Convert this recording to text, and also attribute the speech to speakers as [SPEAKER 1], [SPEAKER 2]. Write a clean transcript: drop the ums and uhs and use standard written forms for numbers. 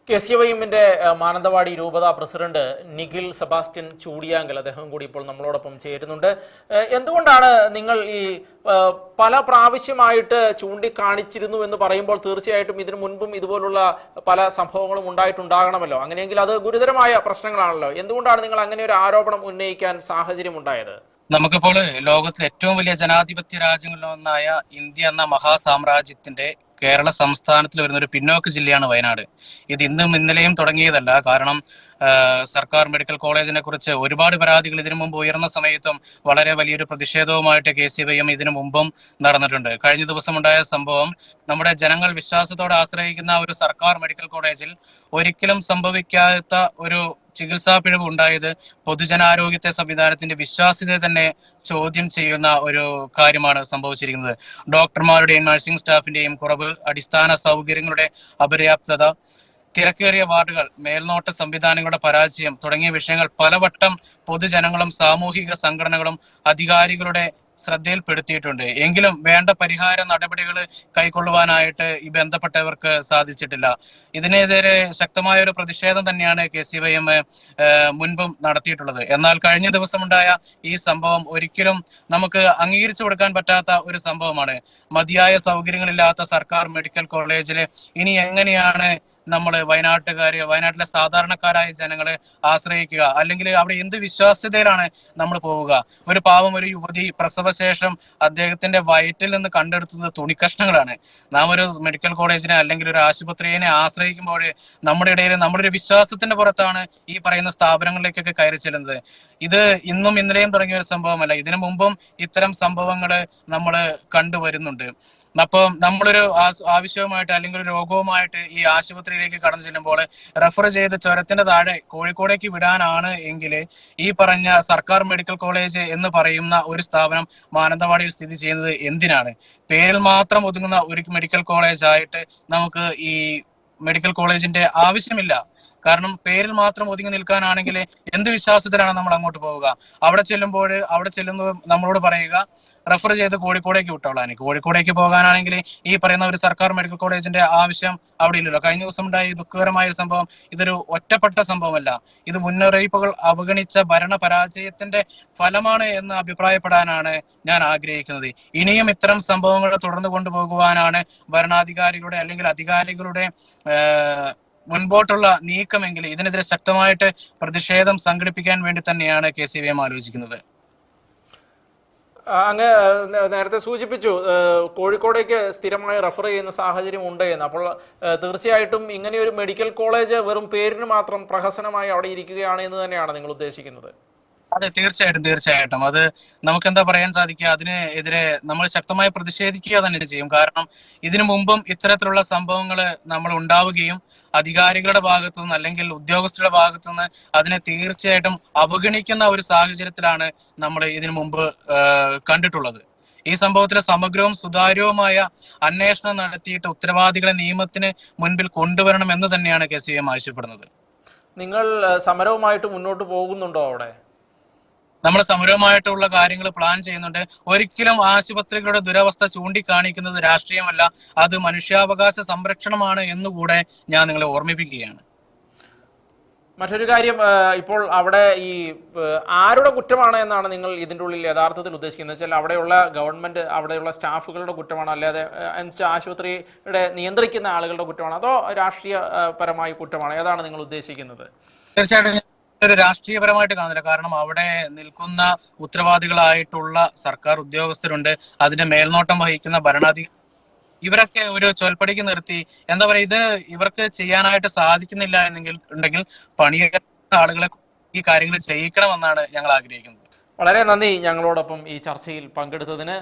[SPEAKER 1] KCYM-ന്റെ മാനന്തവാടി രൂപതാ president Nikhil Sebastian ചൂടിയാങ്കൽ അദ്ദേഹം കൂടി ഇപ്പോൾ നമ്മളോടൊപ്പം ചേരുന്നുണ്ട്. എന്തുകൊണ്ടാണ് നിങ്ങൾ ഈ പല പ്രാവശ്യമായിട്ട് ചൂണ്ടിക്കാണിച്ചിരുന്നു എന്ന് പറയുമ്പോൾ തീർച്ചയായിട്ടും ഇതിനു മുൻപും ഇതുപോലുള്ള പല സംഭവങ്ങളും ഉണ്ടായിട്ടുണ്ടാകണമല്ലോ, അങ്ങനെയെങ്കിൽ അത് ഗുരുതരമായ പ്രശ്നങ്ങളാണല്ലോ. എന്തുകൊണ്ടാണ് നിങ്ങൾ അങ്ങനെ ഒരു ആരോപണം ഉന്നയിക്കാൻ സാഹചര്യം ഉണ്ടായത്?
[SPEAKER 2] നമുക്കിപ്പോൾ ലോകത്തിലെ ഏറ്റവും വലിയ ജനാധിപത്യ രാജ്യങ്ങളിലൊന്നായ ഇന്ത്യ എന്ന മഹാസാമ്രാജ്യത്തിന്റെ കേരള സംസ്ഥാനത്തിൽ വരുന്ന ഒരു പിന്നോക്ക ജില്ലയാണ് വയനാട്. ഇത് ഇന്നും ഇന്നലെയും തുടങ്ങിയതല്ല. കാരണം സർക്കാർ മെഡിക്കൽ കോളേജിനെ കുറിച്ച് ഒരുപാട് പരാതികൾ ഇതിനു മുമ്പ് ഉയർന്ന സമയത്തും വളരെ വലിയൊരു പ്രതിഷേധവുമായിട്ട് KCYM ഇതിനു മുമ്പും നടന്നിട്ടുണ്ട്. കഴിഞ്ഞ ദിവസം ഉണ്ടായ സംഭവം നമ്മുടെ ജനങ്ങൾ വിശ്വാസത്തോടെ ആശ്രയിക്കുന്ന ഒരു സർക്കാർ മെഡിക്കൽ കോളേജിൽ ഒരിക്കലും സംഭവിക്കാത്ത ഒരു ചികിത്സാ പിഴവ് ഉണ്ടായത് പൊതുജനാരോഗ്യത്തെ സംവിധാനത്തിന്റെ വിശ്വാസ്യതയെ തന്നെ ചോദ്യം ചെയ്യുന്ന ഒരു കാര്യമാണ് സംഭവിച്ചിരിക്കുന്നത്. ഡോക്ടർമാരുടെയും നഴ്സിംഗ് സ്റ്റാഫിന്റെയും കുറവ്, അടിസ്ഥാന സൗകര്യങ്ങളുടെ അപര്യാപ്തത, തിരക്കേറിയ വാർഡുകൾ, മേൽനോട്ട സംവിധാനങ്ങളുടെ പരാജയം തുടങ്ങിയ വിഷയങ്ങൾ പലവട്ടം പൊതുജനങ്ങളും സാമൂഹിക സംഘടനകളും അധികാരികളുടെ ശ്രദ്ധയിൽപ്പെടുത്തിയിട്ടുണ്ട്. എങ്കിലും വേണ്ട പരിഹാര നടപടികൾ കൈക്കൊള്ളുവാനായിട്ട് ഈ ബന്ധപ്പെട്ടവർക്ക് സാധിച്ചിട്ടില്ല. ഇതിനെതിരെ ശക്തമായ ഒരു പ്രതിഷേധം തന്നെയാണ് KCYM മുൻപും നടത്തിയിട്ടുള്ളത്. എന്നാൽ കഴിഞ്ഞ ദിവസമുണ്ടായ ഈ സംഭവം ഒരിക്കലും നമുക്ക് അംഗീകരിച്ചു കൊടുക്കാൻ പറ്റാത്ത ഒരു സംഭവമാണ്. മതിയായ സൗകര്യങ്ങളില്ലാത്ത സർക്കാർ മെഡിക്കൽ കോളേജില് ഇനി എങ്ങനെയാണ് നമ്മൾ വയനാട്ടിലെ സാധാരണക്കാരായ ജനങ്ങളെ ആശ്രയിക്കുക? അല്ലെങ്കിൽ അവിടെ എന്ത് വിശ്വാസ്യതയിലാണ് നമ്മൾ പോവുക? ഒരു പാവം ഒരു യുവതി പ്രസവശേഷം അദ്ദേഹത്തിന്റെ വയറ്റിൽ നിന്ന് കണ്ടെടുത്തത് തുണിക്കഷ്ണങ്ങളാണ്. നാം ഒരു മെഡിക്കൽ കോളേജിനെ അല്ലെങ്കിൽ ഒരു ആശുപത്രിയെ ആശ്രയിക്കുമ്പോൾ നമ്മുടെ ഇടയിൽ നമ്മുടെ ഒരു വിശ്വാസത്തിന്റെ പുറത്താണ് ഈ പറയുന്ന സ്ഥാപനങ്ങളിലേക്കൊക്കെ കയറി ചെല്ലുന്നത്. ഇത് ഇന്നും ഇന്നലെയും തുടങ്ങിയ ഒരു സംഭവമല്ല. ഇതിനു മുമ്പും ഇത്തരം സംഭവങ്ങൾ നമ്മൾ കണ്ടുവരുന്നുണ്ട്. അപ്പം നമ്മളൊരു ആവശ്യവുമായിട്ട് അല്ലെങ്കിൽ ഒരു രോഗവുമായിട്ട് ഈ ആശുപത്രിയിലേക്ക് കടന്നു ചെല്ലുമ്പോൾ റെഫർ ചെയ്ത് ചുരത്തിന്റെ താഴെ കോഴിക്കോടേക്ക് വിടാനാണ് എങ്കിൽ ഈ പറഞ്ഞ സർക്കാർ മെഡിക്കൽ കോളേജ് എന്ന് പറയുന്ന ഒരു സ്ഥാപനം മാനന്തവാടിയിൽ സ്ഥിതി ചെയ്യുന്നത് എന്തിനാണ്? പേരിൽ മാത്രം ഒതുങ്ങുന്ന ഒരു മെഡിക്കൽ കോളേജ് ആയിട്ട് നമുക്ക് ഈ മെഡിക്കൽ കോളേജിന്റെ ആവശ്യമില്ല. കാരണം പേരിൽ മാത്രം ഒതുങ്ങി നിൽക്കാനാണെങ്കിൽ എന്ത് വിശ്വാസത്തിലാണ് നമ്മൾ അങ്ങോട്ട് പോവുക? അവിടെ ചെല്ലുന്നത് നമ്മളോട് പറയുക റെഫർ ചെയ്ത് കോഴിക്കോടേക്ക് വിട്ടോളാൻ. കോഴിക്കോടേക്ക് പോകാനാണെങ്കിൽ ഈ പറയുന്ന ഒരു സർക്കാർ മെഡിക്കൽ കോളേജിന്റെ ആവശ്യം അവിടെ ഇല്ലല്ലോ. കഴിഞ്ഞ ദിവസം ഉണ്ടായ ദുഃഖകരമായ ഒരു സംഭവം ഇതൊരു ഒറ്റപ്പെട്ട സംഭവമല്ല. ഇത് മുന്നറിയിപ്പുകൾ അവഗണിച്ച ഭരണ പരാജയത്തിന്റെ ഫലമാണ് എന്ന് അഭിപ്രായപ്പെടാനാണ് ഞാൻ ആഗ്രഹിക്കുന്നത്. ഇനിയും ഇത്തരം സംഭവങ്ങൾ തുടർന്ന് കൊണ്ടുപോകുവാനാണ് ഭരണാധികാരികളുടെ അല്ലെങ്കിൽ അധികാരികളുടെ മുൻപോട്ടുള്ള നീക്കമെങ്കിൽ ഇതിനെതിരെ ശക്തമായിട്ട് പ്രതിഷേധം സംഘടിപ്പിക്കാൻ വേണ്ടി തന്നെയാണ് KCYM ആലോചിക്കുന്നത്.
[SPEAKER 1] അങ്ങ് നേരത്തെ സൂചിപ്പിച്ചു കോഴിക്കോടേക്ക് സ്ഥിരമായി റെഫർ ചെയ്യുന്ന സാഹചര്യം ഉണ്ട് എന്ന്. അപ്പോൾ തീർച്ചയായിട്ടും ഇങ്ങനെയൊരു മെഡിക്കൽ കോളേജ് വെറും പേരിന് മാത്രം പ്രഹസനമായി അവിടെ ഇരിക്കുകയാണ് എന്ന് തന്നെയാണ് നിങ്ങൾ ഉദ്ദേശിക്കുന്നത്?
[SPEAKER 2] അതെ, തീർച്ചയായിട്ടും അത് നമുക്ക് എന്താ പറയാൻ സാധിക്കുക? അതിനെതിരെ നമ്മൾ ശക്തമായി പ്രതിഷേധിക്കുക തന്നെ ചെയ്യും. കാരണം ഇതിനു മുമ്പും ഇത്തരത്തിലുള്ള സംഭവങ്ങൾ നമ്മൾ ഉണ്ടാവുകയും അധികാരികളുടെ ഭാഗത്തുനിന്ന് അല്ലെങ്കിൽ ഉദ്യോഗസ്ഥരുടെ ഭാഗത്തുനിന്ന് അതിനെ തീർച്ചയായിട്ടും അവഗണിക്കുന്ന ഒരു സാഹചര്യത്തിലാണ് നമ്മൾ ഇതിനു മുമ്പ് കണ്ടിട്ടുള്ളത്. ഈ സംഭവത്തിലെ സമഗ്രവും സുതാര്യവുമായ അന്വേഷണം നടത്തിയിട്ട് ഉത്തരവാദികളെ നിയമത്തിന് മുൻപിൽ കൊണ്ടുവരണം എന്ന് തന്നെയാണ് KCYM ആവശ്യപ്പെടുന്നത്.
[SPEAKER 1] നിങ്ങൾ സമരവുമായിട്ട് മുന്നോട്ട് പോകുന്നുണ്ടോ? അവിടെ
[SPEAKER 2] നമ്മൾ സമരവുമായിട്ടുള്ള കാര്യങ്ങൾ പ്ലാൻ ചെയ്യുന്നുണ്ട്. ഒരിക്കലും ആശുപത്രികളുടെ ദുരവസ്ഥ ചൂണ്ടിക്കാണിക്കുന്നത് രാഷ്ട്രീയമല്ല, അത് മനുഷ്യാവകാശ സംരക്ഷണമാണ് എന്നുകൂടെ ഞാൻ നിങ്ങളെ ഓർമ്മിപ്പിക്കുകയാണ്.
[SPEAKER 1] മറ്റൊരു കാര്യം, ഇപ്പോൾ അവിടെ ഈ ആരുടെ കുറ്റമാണ് എന്നാണ് നിങ്ങൾ ഇതിൻ്റെ ഉള്ളിൽ യഥാർത്ഥത്തിൽ ഉദ്ദേശിക്കുന്നത്? വെച്ചാൽ അവിടെയുള്ള ഗവൺമെന്റ്, അവിടെയുള്ള സ്റ്റാഫുകളുടെ കുറ്റമാണോ, അല്ലാതെ ആശുപത്രിയുടെ നിയന്ത്രിക്കുന്ന ആളുകളുടെ കുറ്റമാണോ, അതോ രാഷ്ട്രീയ പരമായ കുറ്റമാണോ? ഏതാണ് നിങ്ങൾ ഉദ്ദേശിക്കുന്നത്?
[SPEAKER 2] തീർച്ചയായിട്ടും ഒരു രാഷ്ട്രീയപരമായിട്ട് കാണുന്നില്ല. കാരണം അവിടെ നിൽക്കുന്ന ഉത്തരവാദികളായിട്ടുള്ള സർക്കാർ ഉദ്യോഗസ്ഥരുണ്ട്, അതിന്റെ മേൽനോട്ടം വഹിക്കുന്ന ഭരണാധികാരി, ഇവരൊക്കെ ഒരു ചൊൽപ്പടിക്ക് നിർത്തി എന്താ പറയുക, ഇത് ഇവർക്ക് ചെയ്യാനായിട്ട് സാധിക്കുന്നില്ല ഉണ്ടെങ്കിൽ പണിയെടുക്കുന്ന ആളുകളെ ഈ കാര്യങ്ങൾ ചെയ്യിക്കണമെന്നാണ് ഞങ്ങൾ ആഗ്രഹിക്കുന്നത്.
[SPEAKER 1] വളരെ നന്ദി ഞങ്ങളോടൊപ്പം ഈ ചർച്ചയിൽ പങ്കെടുത്തതിന്.